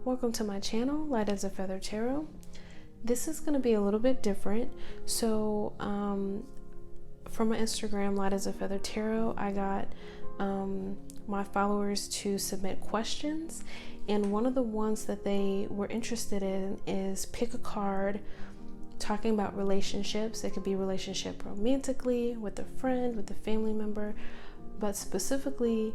Welcome to my channel, LightAsFeatherTarot. This is going to be a little bit different. So from my Instagram, LightAsFeatherTarot, I got my followers to submit questions, and one of the ones that they were interested in is pick a card talking about relationships. It could be relationship romantically, with a friend, with a family member, but specifically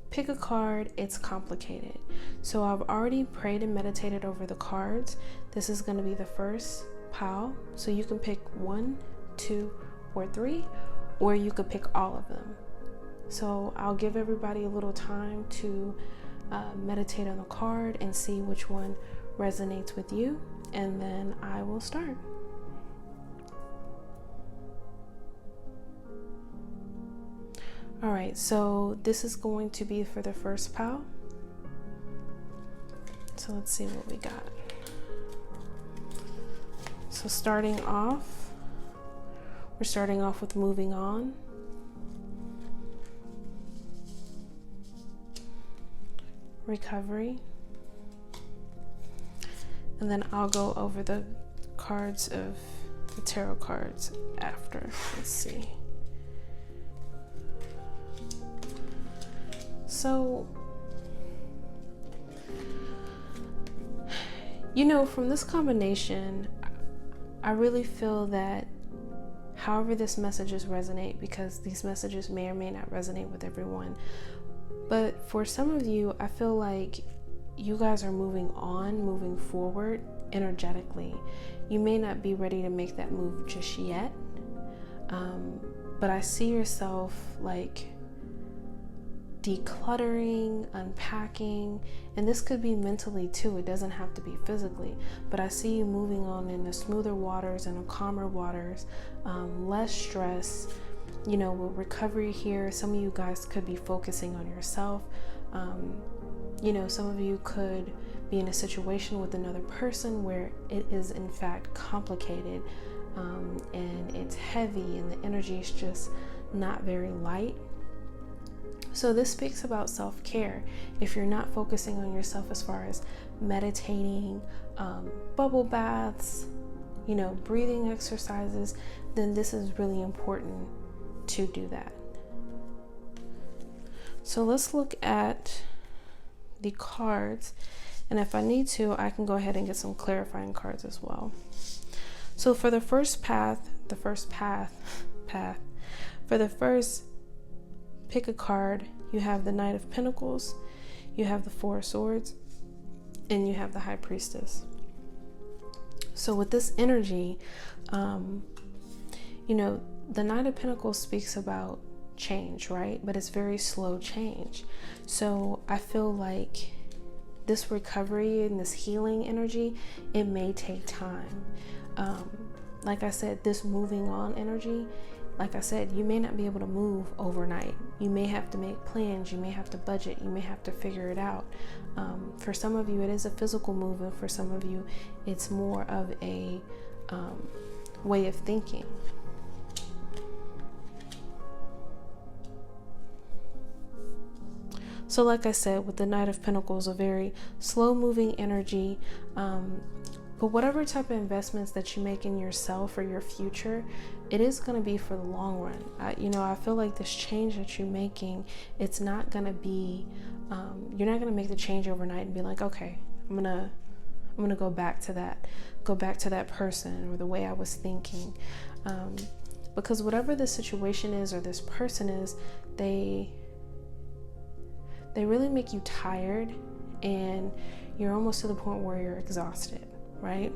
pick a card. It's complicated. So I've already prayed and meditated over the cards. This is going to be the first pile. So you can pick 1, 2, or 3, or you could pick all of them. So I'll give everybody a little time to meditate on the card and see which one resonates with you, and then I will start. All right, so this is going to be for the first pile. So let's see what we got. So starting off, we're starting off with moving on. Recovery. And then I'll go over the cards of the tarot cards after. Let's see. So, you know, from this combination, I really feel that however this messages resonate, because these messages may or may not resonate with everyone, but for some of you, I feel like you guys are moving on, moving forward energetically. You may not be ready to make that move just yet, but I see yourself like decluttering, unpacking, and this could be mentally too. It doesn't have to be physically, but I see you moving on in the smoother waters and calmer waters, less stress. You know, with recovery here, some of you guys could be focusing on yourself. You know, some of you could be in a situation with another person where it is in fact complicated, and it's heavy and the energy is just not very light. So this speaks about self-care. If you're not focusing on yourself as far as meditating, bubble baths, you know, breathing exercises, then this is really important to do that. So let's look at the cards, and if I need to, I can go ahead and get some clarifying cards as well. So for the first pick a card, you have the Knight of Pentacles, you have the Four of Swords, and you have the High Priestess. So with this energy, you know, the Knight of Pentacles speaks about change, right? But it's very slow change. So I feel like this recovery and this healing energy, it may take time. Like I said, this moving on energy, like I said, you may not be able to move overnight. You may have to make plans, you may have to budget, you may have to figure it out. For some of you, it is a physical move, and for some of you, it's more of a way of thinking. So like I said, with the Knight of Pentacles, a very slow moving energy, but whatever type of investments that you make in yourself or your future, it is going to be for the long run. You know, I feel like this change that you're making, it's not going to be, you're not going to make the change overnight and be like, okay, I'm going to go back to that person or the way I was thinking. Because whatever the situation is or this person is, they really make you tired, and you're almost to the point where you're exhausted, right?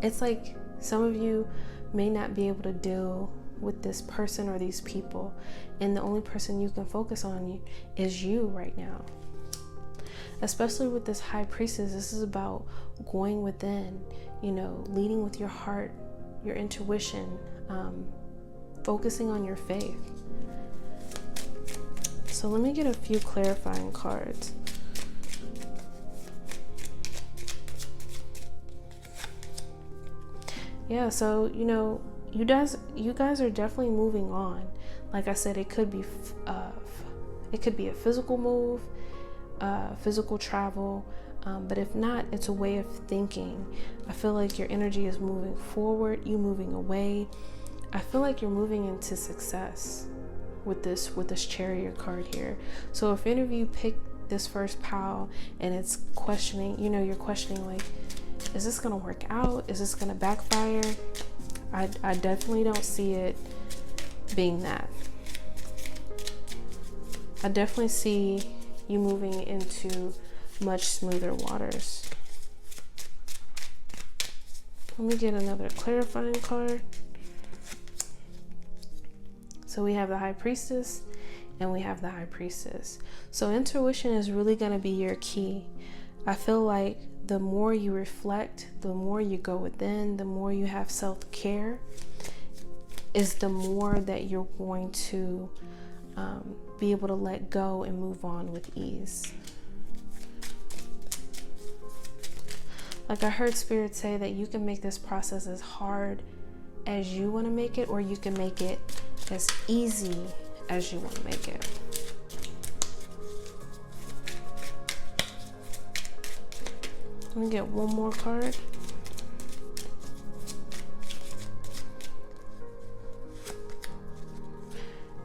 It's like some of you may not be able to deal with this person or these people, and the only person you can focus on is you right now. Especially with this High Priestess, this is about going within, you know, leading with your heart, your intuition, focusing on your faith. So let me get a few clarifying cards. Yeah, so, you know, you guys are definitely moving on. Like I said, it could be a physical move. physical travel, but if not, it's a way of thinking. I feel like your energy is moving forward, you moving away. I feel like you're moving into success with this Chariot card here. So if any of you pick this first pile and it's questioning, you're questioning like, is this gonna work out? Is this gonna backfire? I definitely don't see it being that. I definitely see you moving into much smoother waters. Let me get another clarifying card. So we have the High Priestess and we have the High Priestess. So intuition is really going to be your key. I feel like the more you reflect, the more you go within, the more you have self-care, is the more that you're going to be able to let go and move on with ease. Like I heard Spirit say that you can make this process as hard as you want to make it, or you can make it as easy as you want to make it. Let me get one more card.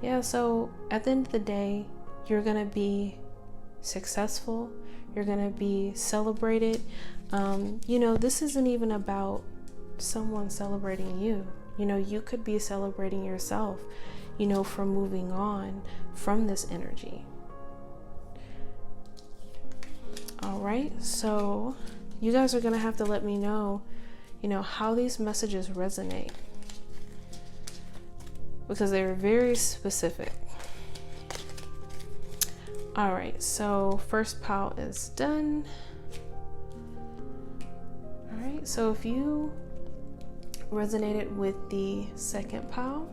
Yeah, so at the end of the day, you're going to be successful. You're going to be celebrated. This isn't even about someone celebrating you. You could be celebrating yourself, for moving on from this energy. All right, so you guys are going to have to let me know, how these messages resonate, because they're very specific. All right, so first pile is done. All right, so if you resonated with the second pile,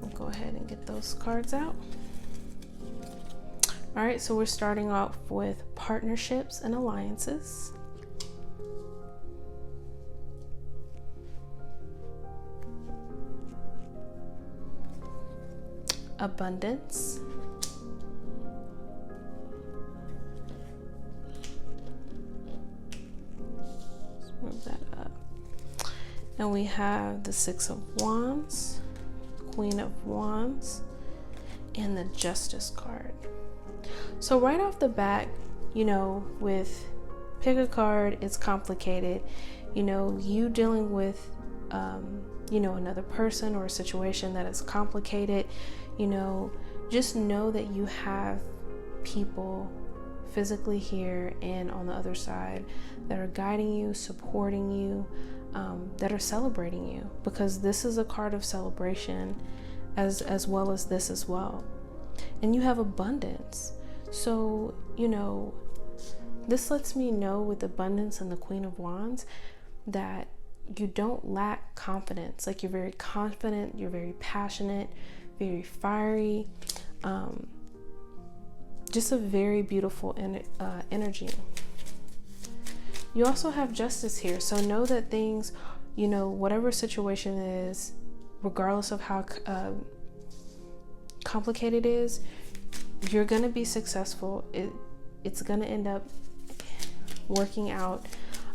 we'll go ahead and get those cards out. All right, so we're starting off with partnerships and alliances. Abundance. Let's move that up. And we have the Six of Wands, Queen of Wands, and the Justice card. So right off the bat, with pick a card, it's complicated. You dealing with, another person or a situation that is complicated, just know that you have people physically here and on the other side that are guiding you, supporting you, that are celebrating you, because this is a card of celebration as well as this as well. And you have abundance. So, this lets me know with abundance and the Queen of Wands that you don't lack confidence. Like, you're very confident, you're very passionate, very fiery, just a very beautiful energy. You also have Justice here, so know that things, whatever situation is, regardless of how complicated it is, you're gonna be successful. It's gonna end up working out,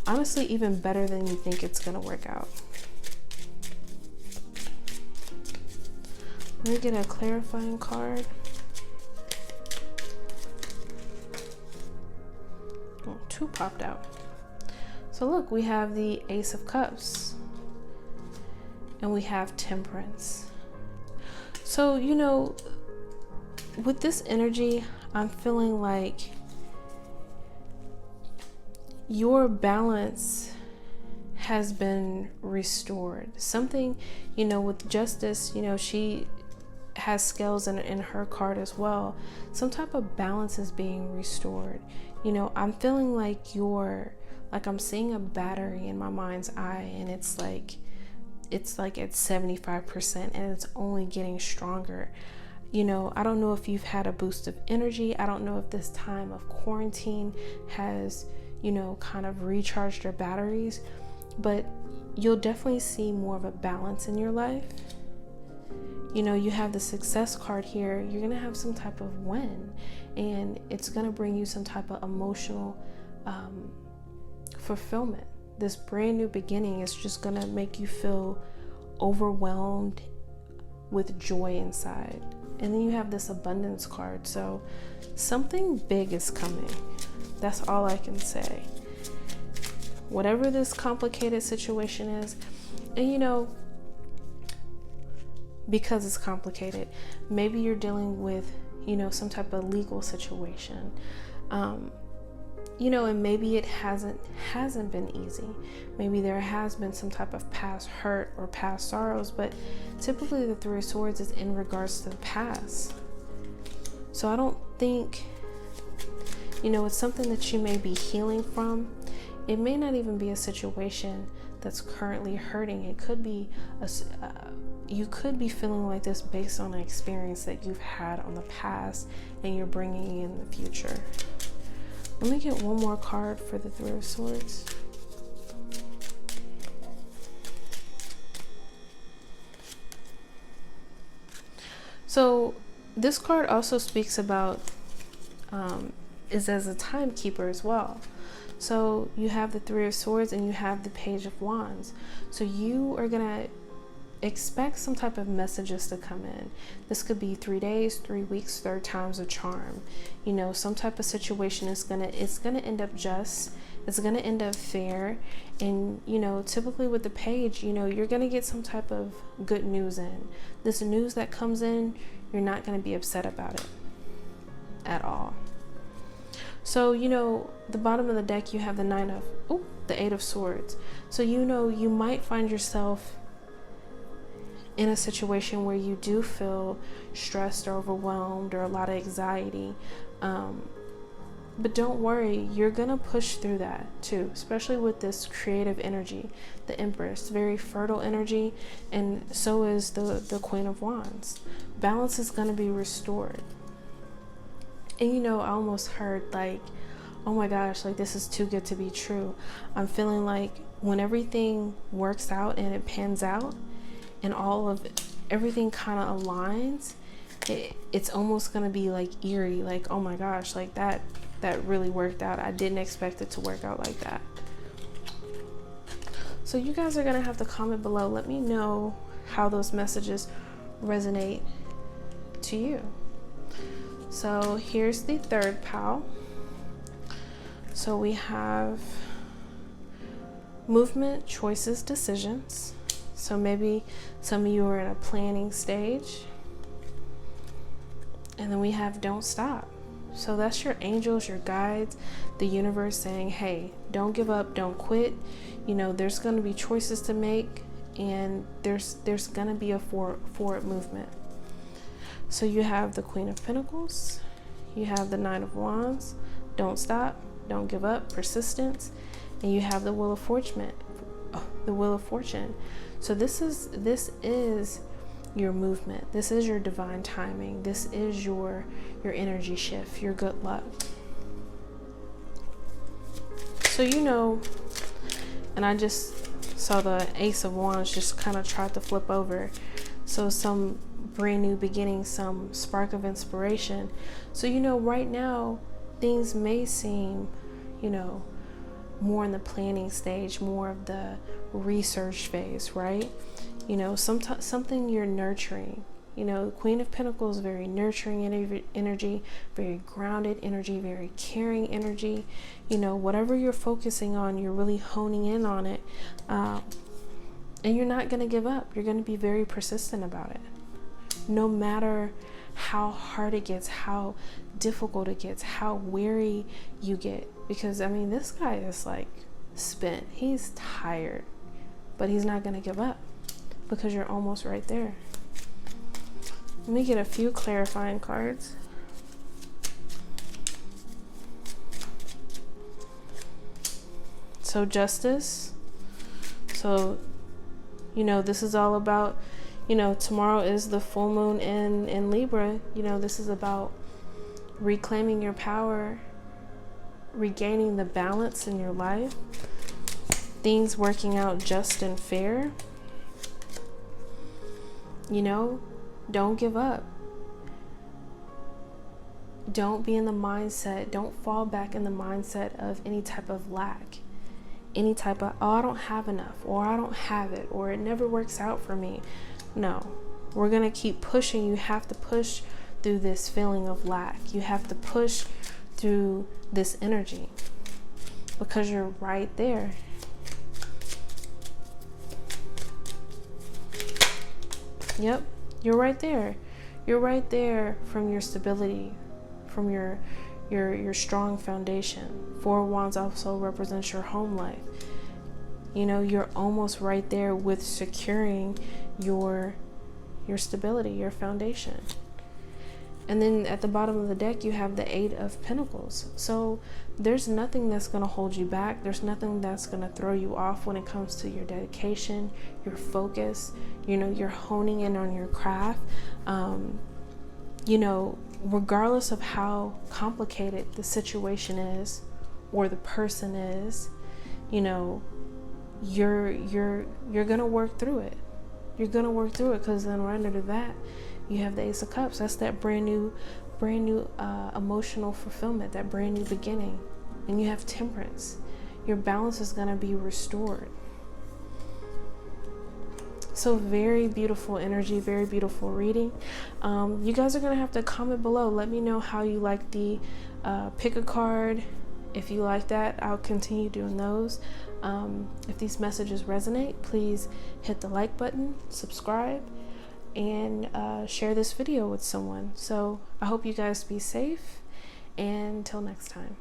honestly, even better than you think it's gonna work out. Let me get a clarifying card. Oh, two popped out. So look, we have the Ace of Cups and we have Temperance. So, with this energy, I'm feeling like your balance has been restored. Something, with Justice, she has scales in her card as well. Some type of balance is being restored. I'm feeling like I'm seeing a battery in my mind's eye, and it's like at 75% and it's only getting stronger. I don't know if you've had a boost of energy. I don't know if this time of quarantine has, kind of recharged your batteries, but you'll definitely see more of a balance in your life. you know, you have the success card here. You're going to have some type of win, and it's going to bring you some type of emotional fulfillment. This brand new beginning is just going to make you feel overwhelmed with joy inside. And then you have this abundance card. So something big is coming. That's all I can say. Whatever this complicated situation is, and you know, because it's complicated, maybe you're dealing with, you know, some type of legal situation, you know, and maybe it hasn't been easy. Maybe there has been some type of past hurt or past sorrows, but typically the Three of Swords is in regards to the past. So I don't think, you know, it's something that you may be healing from. It may not even be a situation that's currently hurting. It could be you could be feeling like this based on an experience that you've had on the past and you're bringing in the future. Let me get one more card for the Three of Swords. So this card also speaks about, is as a timekeeper as well. So you have the Three of Swords and you have the Page of Wands. So you are gonna expect some type of messages to come in. This could be 3 days, 3 weeks, third time's a charm. You know, some type of situation is gonna end up just, it's gonna end up fair. And you know, typically with the Page, you know, you're gonna get some type of good news in. This news that comes in, you're not gonna be upset about it at all. So, you know, the bottom of the deck, you have the the Eight of Swords. So, you know, you might find yourself in a situation where you do feel stressed or overwhelmed or a lot of anxiety. But don't worry, you're gonna push through that too, especially with this creative energy, the Empress, very fertile energy, and so is the Queen of Wands. Balance is gonna be restored. And you know, I almost heard like, oh my gosh, like this is too good to be true. I'm feeling like when everything works out and it pans out and everything kind of aligns, it's almost gonna be like eerie, like, oh my gosh, like that really worked out. I didn't expect it to work out like that. So you guys are gonna have to comment below. Let me know how those messages resonate to you. So here's the third pile. So we have movement, choices, decisions. So maybe some of you are in a planning stage. And then we have don't stop. So that's your angels, your guides, the universe saying, hey, don't give up, don't quit. You know, there's going to be choices to make, and there's going to be a forward movement. So you have the Queen of Pentacles, you have the Nine of Wands, don't stop, don't give up, persistence, and you have the Wheel of Fortune. So this is your movement. This is your divine timing. This is your energy shift, your good luck. So you know, and I just saw the Ace of Wands just kind of tried to flip over. So some brand new beginning, some spark of inspiration. So you know, right now things may seem, you know, more in the planning stage, more of the research phase, right? You know, something you're nurturing. You know, Queen of Pentacles, very nurturing energy, very grounded energy, very caring energy. You know, whatever you're focusing on, you're really honing in on it. And you're not going to give up. You're going to be very persistent about it. No matter how hard it gets, how difficult it gets, how weary you get. Because, I mean, this guy is like spent. He's tired. But he's not going to give up because you're almost right there. Let me get a few clarifying cards. So Justice. So, you know, this is all about, you know, tomorrow is the full moon in Libra. You know, this is about reclaiming your power, regaining the balance in your life, things working out just and fair. You know, Don't give up. Don't be in the mindset, don't fall back in the mindset of any type of lack. Any type of, oh, I don't have enough, or I don't have it, or it never works out for me. No, we're going to keep pushing. You have to push through this feeling of lack. You have to push through this energy because you're right there. Yep, you're right there. You're right there from your stability, from your strong foundation. Four of Wands also represents your home life. You know, you're almost right there with securing your stability, your foundation. And then at the bottom of the deck, you have the Eight of Pentacles. So there's nothing that's going to hold you back. There's nothing that's going to throw you off when it comes to your dedication, your focus. You know, you're honing in on your craft. You know, regardless of how complicated the situation is or the person is, you know, you're gonna work through it. You're gonna work through it, because then right under that you have the Ace of Cups. That's that brand new emotional fulfillment, that brand new beginning. And you have Temperance. Your balance is gonna be restored. So very beautiful energy, very beautiful reading. You guys are gonna have to comment below. Let me know how you like the pick a card. If you like that, I'll continue doing those. If these messages resonate, please hit the like button, subscribe, and share this video with someone. So I hope you guys be safe, and until next time.